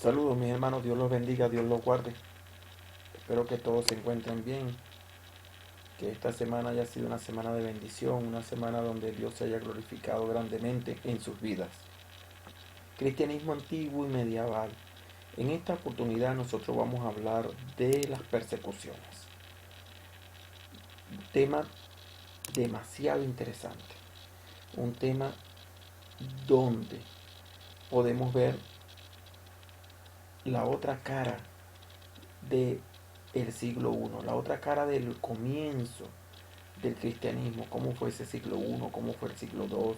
Saludos mis hermanos, Dios los bendiga, Dios los guarde. Espero que todos se encuentren bien, que esta semana haya sido una semana de bendición, una semana donde Dios se haya glorificado grandemente en sus vidas. Cristianismo antiguo y medieval. En esta oportunidad nosotros vamos a hablar de las persecuciones. Un tema demasiado interesante. Un tema donde podemos ver la otra cara de el siglo I, la otra cara del comienzo del cristianismo, cómo fue ese siglo I, cómo fue el siglo II,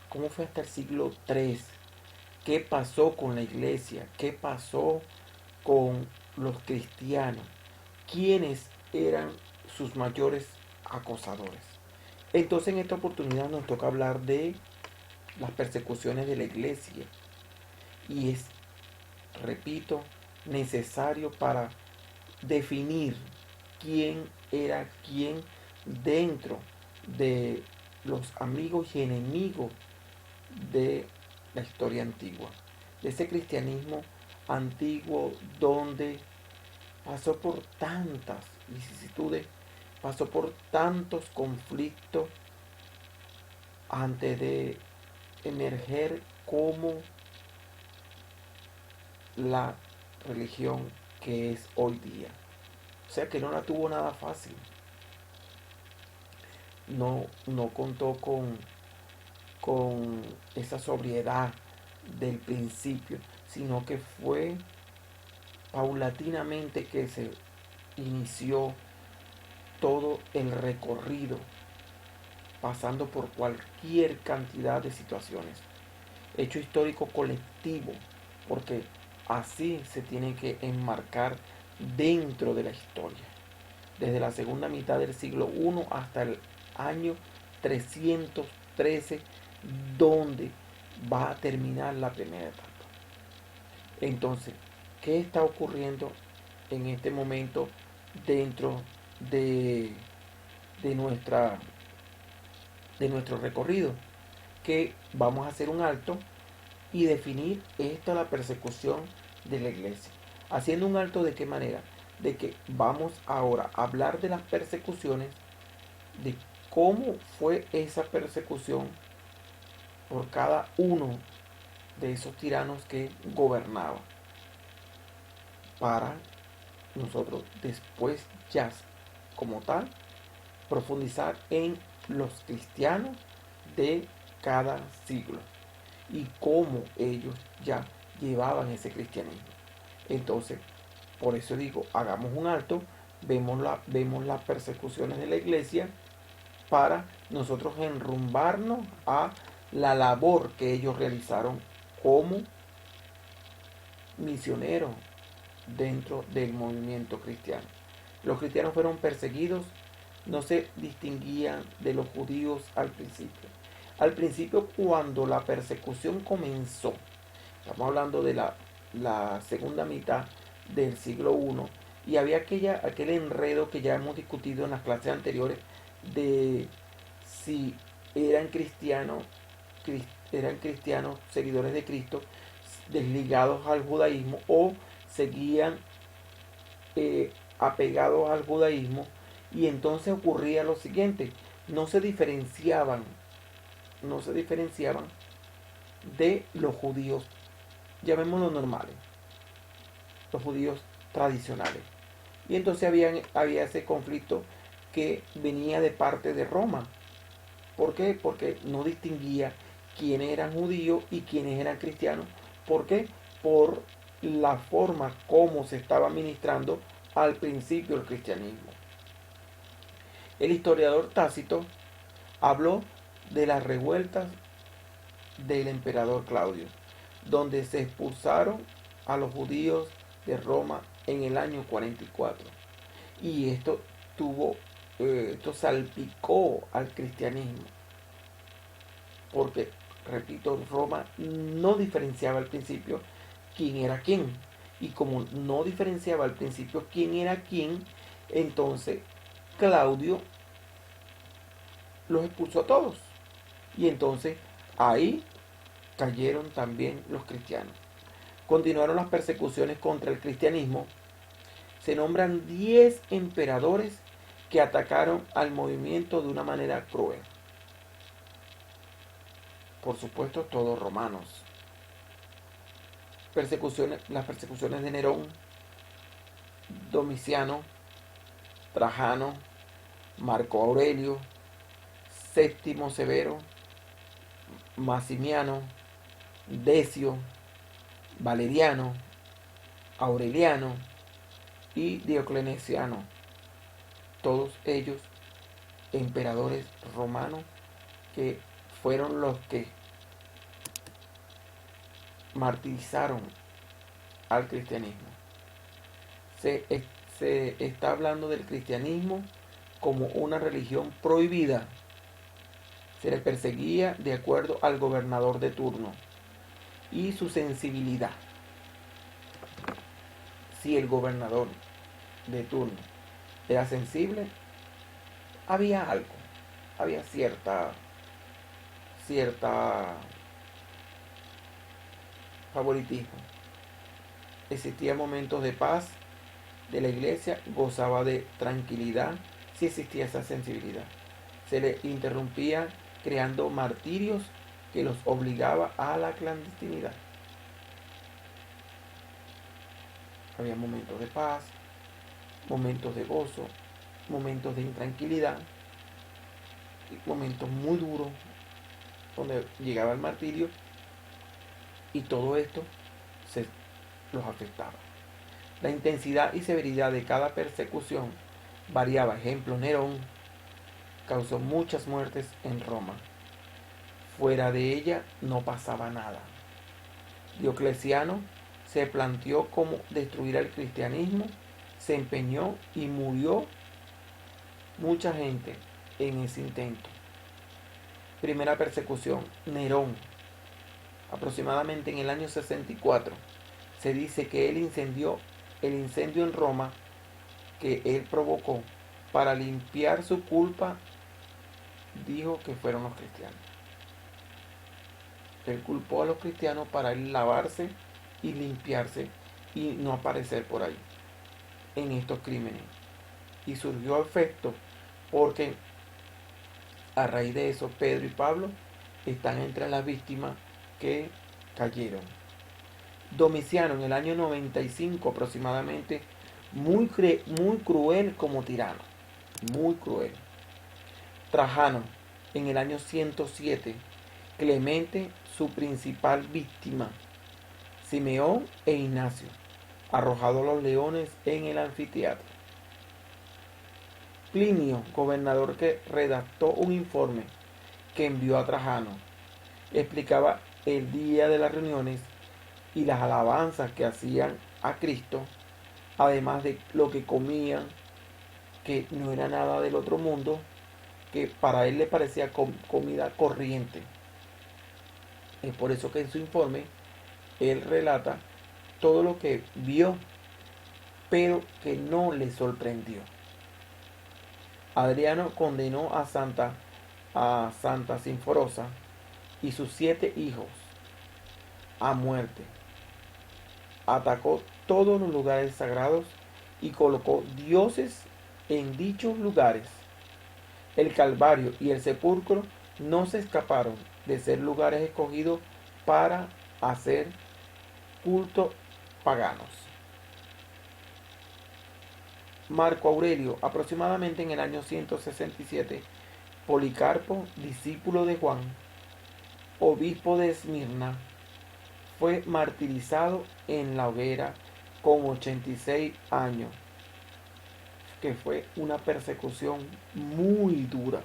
cómo fue hasta el siglo III, qué pasó con la iglesia, qué pasó con los cristianos, quiénes eran sus mayores acosadores. Entonces en esta oportunidad nos toca hablar de las persecuciones de la iglesia y es, repito, necesario para definir quién era quién dentro de los amigos y enemigos de la historia antigua, de ese cristianismo antiguo donde pasó por tantas vicisitudes, pasó por tantos conflictos antes de emerger como la religión que es hoy día. O sea que no la tuvo nada fácil. No contó con esa sobriedad del principio, sino que fue paulatinamente que se inició todo el recorrido, pasando por cualquier cantidad de situaciones. Hecho histórico colectivo, porque así se tiene que enmarcar dentro de la historia. Desde la segunda mitad del siglo I hasta el año 313, donde va a terminar la primera etapa. Entonces, ¿qué está ocurriendo en este momento dentro de, de, nuestra, de nuestro recorrido? Que vamos a hacer un alto y definir esta la persecución de la iglesia. Haciendo un alto de qué manera? De que vamos ahora a hablar de las persecuciones, de cómo fue esa persecución por cada uno de esos tiranos que gobernaban, para nosotros después ya como tal profundizar en los cristianos de cada siglo y cómo ellos ya llevaban ese cristianismo. Entonces, por eso digo, hagamos un alto, vemos las persecuciones de la iglesia para nosotros enrumbarnos a la labor que ellos realizaron como misioneros dentro del movimiento cristiano. Los cristianos fueron perseguidos, no se distinguían de los judíos al principio. Al principio, cuando la persecución comenzó, estamos hablando de la segunda mitad del siglo I, y había aquel enredo que ya hemos discutido en las clases anteriores de si eran cristianos seguidores de Cristo, desligados al judaísmo, o seguían apegados al judaísmo. Y entonces ocurría lo siguiente: no se diferenciaban, no se diferenciaban de los judíos, llamémoslos normales, los judíos tradicionales. Y entonces había ese conflicto que venía de parte de Roma. ¿Por qué? Porque no distinguía quiénes eran judíos y quiénes eran cristianos. ¿Por qué? Por la forma como se estaba ministrando al principio el cristianismo. El historiador Tácito habló de las revueltas del emperador Claudio, donde se expulsaron a los judíos de Roma en el año 44. Y esto salpicó al cristianismo, porque, repito, Roma no diferenciaba al principio quién era quién. Y como no diferenciaba al principio quién era quién, entonces Claudio los expulsó a todos. Y entonces ahí cayeron también los cristianos. Continuaron las persecuciones contra el cristianismo. Se nombran 10 emperadores que atacaron al movimiento de una manera cruel. Por supuesto, todos romanos. Las persecuciones de Nerón, Domiciano, Trajano, Marco Aurelio, Séptimo Severo, Maximiano, Decio, Valeriano, Aureliano y Diocleciano. Todos ellos emperadores romanos que fueron los que martirizaron al cristianismo. Se está hablando del cristianismo como una religión prohibida. Se le perseguía de acuerdo al gobernador de turno y su sensibilidad. Si el gobernador de turno era sensible, había algo, había cierta favoritismo. Existían momentos de paz de la iglesia, gozaba de tranquilidad si existía esa sensibilidad. Se le interrumpía creando martirios que los obligaba a la clandestinidad. Había momentos de paz, momentos de gozo, momentos de intranquilidad, momentos muy duros donde llegaba el martirio y todo esto los afectaba. La intensidad y severidad de cada persecución variaba. Ejemplo, Nerón causó muchas muertes en Roma. Fuera de ella no pasaba nada. Diocleciano se planteó cómo destruir al cristianismo, se empeñó y murió mucha gente en ese intento. Primera persecución, Nerón. Aproximadamente en el año 64 se dice que él incendió el incendio en Roma que él provocó para limpiar su culpa. Dijo que fueron los cristianos. Él culpó a los cristianos para él lavarse y limpiarse y no aparecer por ahí en estos crímenes. Y surgió efecto porque a raíz de eso Pedro y Pablo están entre las víctimas que cayeron. Domiciano en el año 95 aproximadamente, muy cruel como tirano, muy cruel. Trajano en el año 107, Clemente su principal víctima, Simeón e Ignacio, arrojado a los leones en el anfiteatro. Plinio, gobernador que redactó un informe que envió a Trajano, explicaba el día de las reuniones y las alabanzas que hacían a Cristo, además de lo que comían, que no era nada del otro mundo, que para él le parecía comida corriente. Es por eso que en su informe él relata todo lo que vio, pero que no le sorprendió. Adriano condenó a Santa Sinforosa y sus 7 hijos a muerte. Atacó todos los lugares sagrados y colocó dioses en dichos lugares. El Calvario y el sepulcro no se escaparon de ser lugares escogidos para hacer culto paganos. Marco Aurelio, aproximadamente en el año 167, Policarpo, discípulo de Juan, obispo de Esmirna, fue martirizado en la hoguera con 86 años, que fue una persecución muy dura.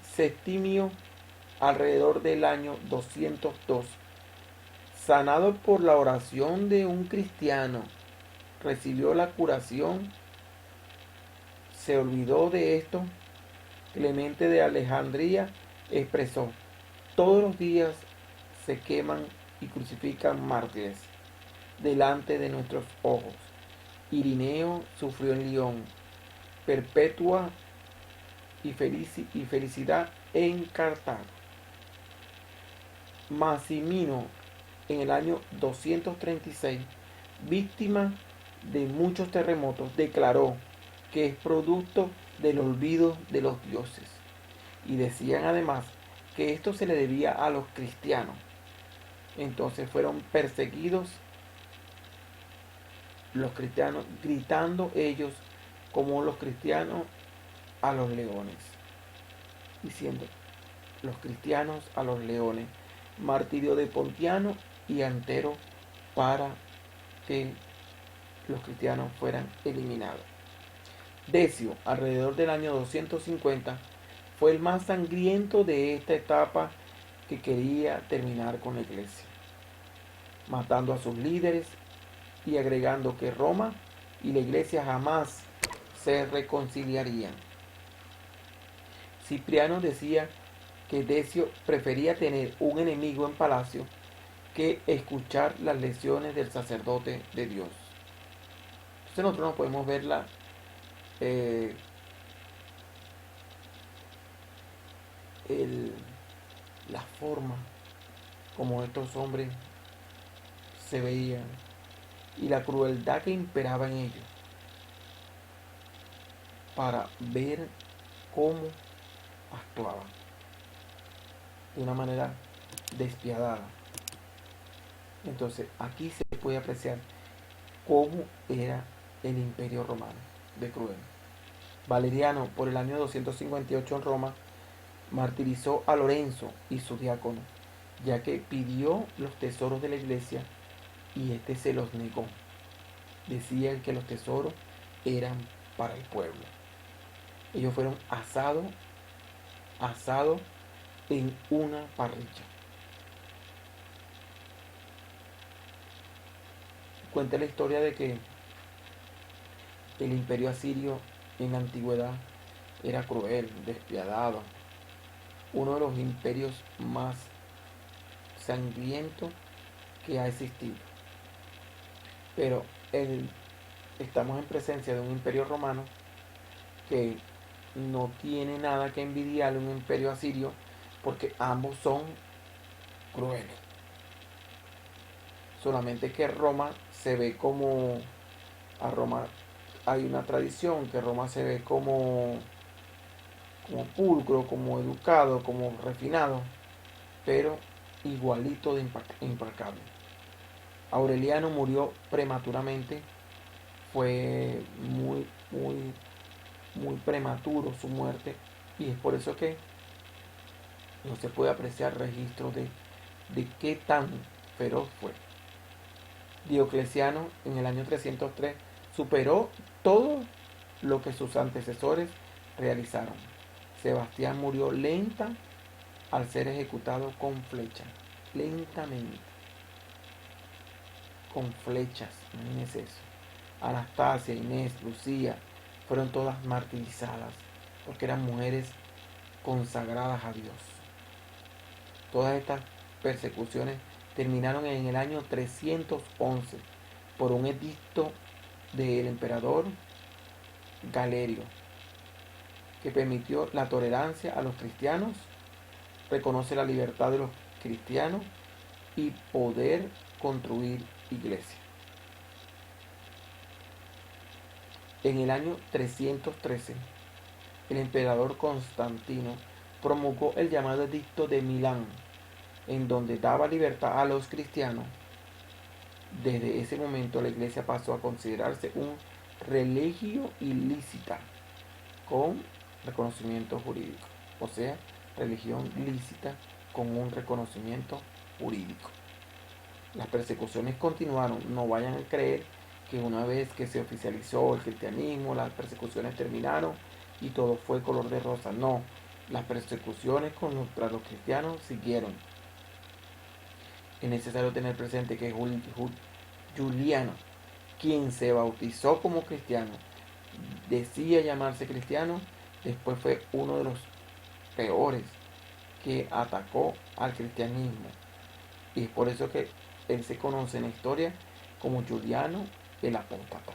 Septimio, alrededor del año 202, sanado por la oración de un cristiano, recibió la curación. Se olvidó de esto. Clemente de Alejandría expresó: todos los días se queman y crucifican mártires delante de nuestros ojos. Irineo sufrió en Lyon. Perpetua y felicidad en Cartago. Massimino, en el año 236, víctima de muchos terremotos, declaró que es producto del olvido de los dioses. Y decían además que esto se le debía a los cristianos. Entonces fueron perseguidos los cristianos, gritando ellos como los cristianos a los leones, diciendo los cristianos a los leones, martirio de Pontiano y Antero para que los cristianos fueran eliminados. Decio, alrededor del año 250, fue el más sangriento de esta etapa que quería terminar con la iglesia, matando a sus líderes y agregando que Roma y la iglesia jamás se reconciliarían. Cipriano decía que Decio prefería tener un enemigo en palacio que escuchar las lecciones del sacerdote de Dios. Entonces nosotros no podemos ver eh, la forma como estos hombres se veían y la crueldad que imperaba en ellos para ver cómo actuaban de una manera despiadada. Entonces aquí se puede apreciar cómo era el imperio romano de cruel. Valeriano, por el año 258 en Roma, martirizó a Lorenzo y su diácono, ya que pidió los tesoros de la iglesia y éste se los negó. Decían que los tesoros eran para el pueblo. Ellos fueron asados en una parrilla. Cuenta la historia de que el imperio asirio en la antigüedad era cruel, despiadado, uno de los imperios más sangrientos que ha existido. Pero estamos en presencia de un imperio romano que no tiene nada que envidiarle a un imperio asirio porque ambos son crueles. Solamente que Roma se ve como, a Roma hay una tradición que Roma se ve como pulcro, como educado, como refinado, pero igualito de implacable. Aureliano murió prematuramente, fue muy prematuro su muerte y es por eso que no se puede apreciar registro de qué tan feroz fue. Diocleciano en el año 303 superó todo lo que sus antecesores realizaron. Sebastián murió lenta al ser ejecutado con flechas, lentamente, con flechas, imagínense eso. Anastasia, Inés, Lucía, fueron todas martirizadas porque eran mujeres consagradas a Dios. Todas estas persecuciones terminaron en el año 311 por un edicto del emperador Galerio que permitió la tolerancia a los cristianos, reconoce la libertad de los cristianos y poder construir iglesia. En el año 313, el emperador Constantino promulgó el llamado Edicto de Milán, en donde daba libertad a los cristianos. Desde ese momento la iglesia pasó a considerarse un religio ilícita con reconocimiento jurídico, o sea, religión lícita con un reconocimiento jurídico. Las persecuciones continuaron, no vayan a creer que una vez que se oficializó el cristianismo, las persecuciones terminaron y todo fue color de rosa. No, las persecuciones contra los cristianos siguieron. Es necesario tener presente que Juliano, quien se bautizó como cristiano, decía llamarse cristiano, después fue uno de los peores que atacó al cristianismo. Y es por eso que él se conoce en la historia como Juliano el Apóstata.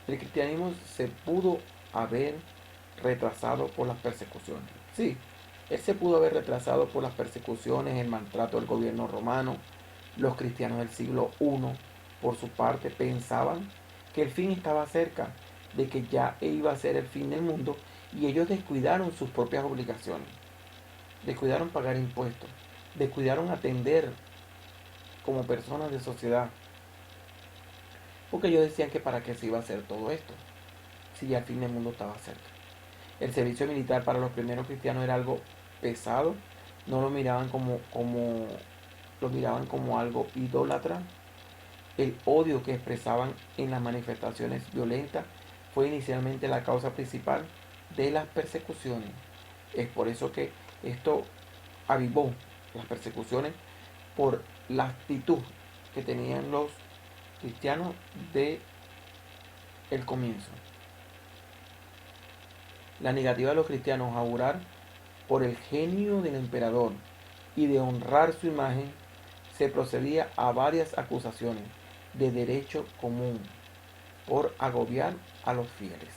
El cristianismo se pudo haber retrasado por las persecuciones. Sí, él se pudo haber retrasado por las persecuciones, el maltrato del gobierno romano. Los cristianos del siglo I, por su parte, pensaban que el fin estaba cerca, de que ya iba a ser el fin del mundo, y ellos descuidaron sus propias obligaciones, descuidaron pagar impuestos, descuidaron atender como personas de sociedad, porque ellos decían que para qué se iba a hacer todo esto, si ya el fin del mundo estaba cerca. El servicio militar para los primeros cristianos era algo pesado, no lo miraban lo miraban como algo idólatra. El odio que expresaban en las manifestaciones violentas fue inicialmente la causa principal de las persecuciones. Es por eso que esto avivó las persecuciones, por la actitud que tenían los cristianos de el comienzo. La negativa de los cristianos a orar por el genio del emperador y de honrar su imagen, se procedía a varias acusaciones de derecho común por agobiar a los fieles.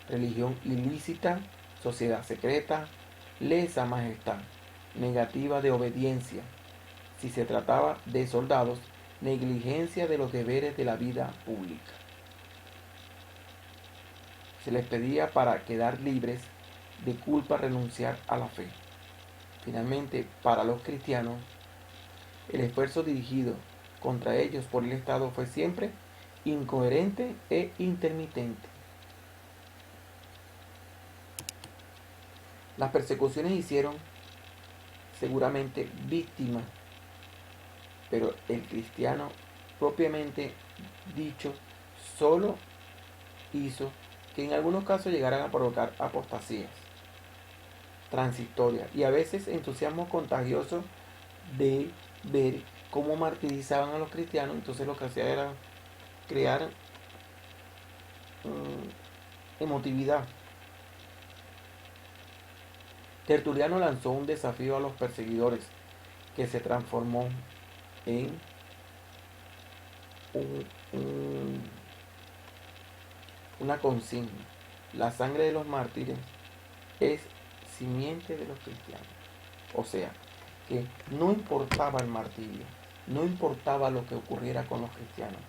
Religión ilícita, sociedad secreta, lesa majestad, negativa de obediencia. Si se trataba de soldados, negligencia de los deberes de la vida pública. Se les pedía para quedar libres de culpa renunciar a la fe. Finalmente, para los cristianos, el esfuerzo dirigido contra ellos por el Estado fue siempre incoherente e intermitente. Las persecuciones hicieron seguramente víctimas, pero el cristiano propiamente dicho solo hizo que en algunos casos llegaran a provocar apostasías transitorias y a veces entusiasmo contagioso de ver cómo martirizaban a los cristianos. Entonces lo que hacía era crear emotividad. Tertuliano lanzó un desafío a los perseguidores que se transformó en una consigna. La sangre de los mártires es simiente de los cristianos. O sea, que no importaba el martirio, no importaba lo que ocurriera con los cristianos,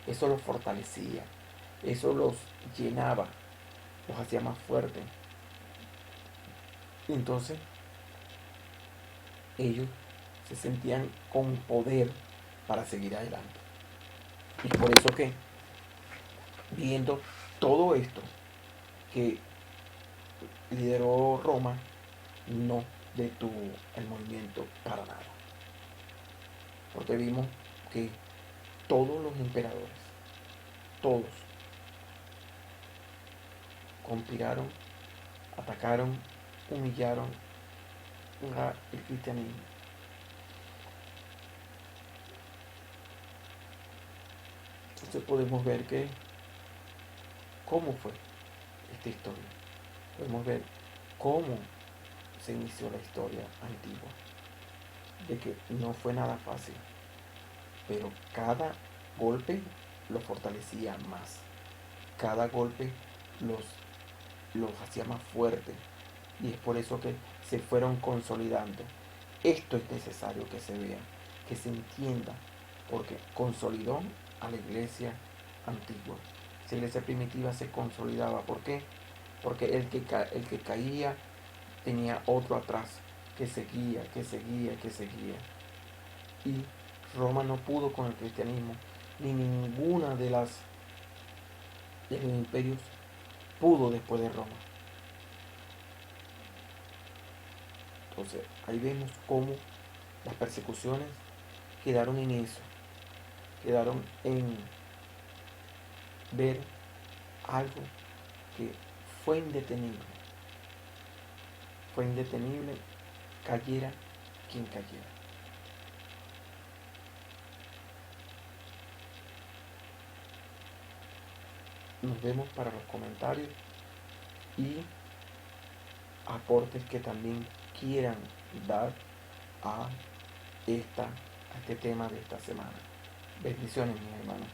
eso los fortalecía, eso los llenaba, los hacía más fuertes. Y entonces ellos se sentían con poder para seguir adelante. Y por eso que, viendo todo esto que lideró Roma, no detuvo el movimiento para nada. Porque vimos que todos los emperadores, todos, conspiraron, atacaron, humillaron el cristianismo. Entonces podemos ver que cómo fue esta historia. Podemos ver cómo se inició la historia antigua. De que no fue nada fácil, pero cada golpe los fortalecía más. Cada golpe los hacía más fuertes. Y es por eso que se fueron consolidando. Esto es necesario que se vea, que se entienda, porque consolidó a la iglesia antigua. La iglesia primitiva se consolidaba. ¿Por qué? Porque el que caía tenía otro atrás que seguía, que seguía, que seguía. Y Roma no pudo con el cristianismo, ni ninguna de los imperios pudo después de Roma. Entonces, ahí vemos cómo las persecuciones quedaron en eso, quedaron en ver algo que fue indetenible, cayera quien cayera. Nos vemos para los comentarios y aportes que también quieran dar a este tema de esta semana. Bendiciones, mis hermanos.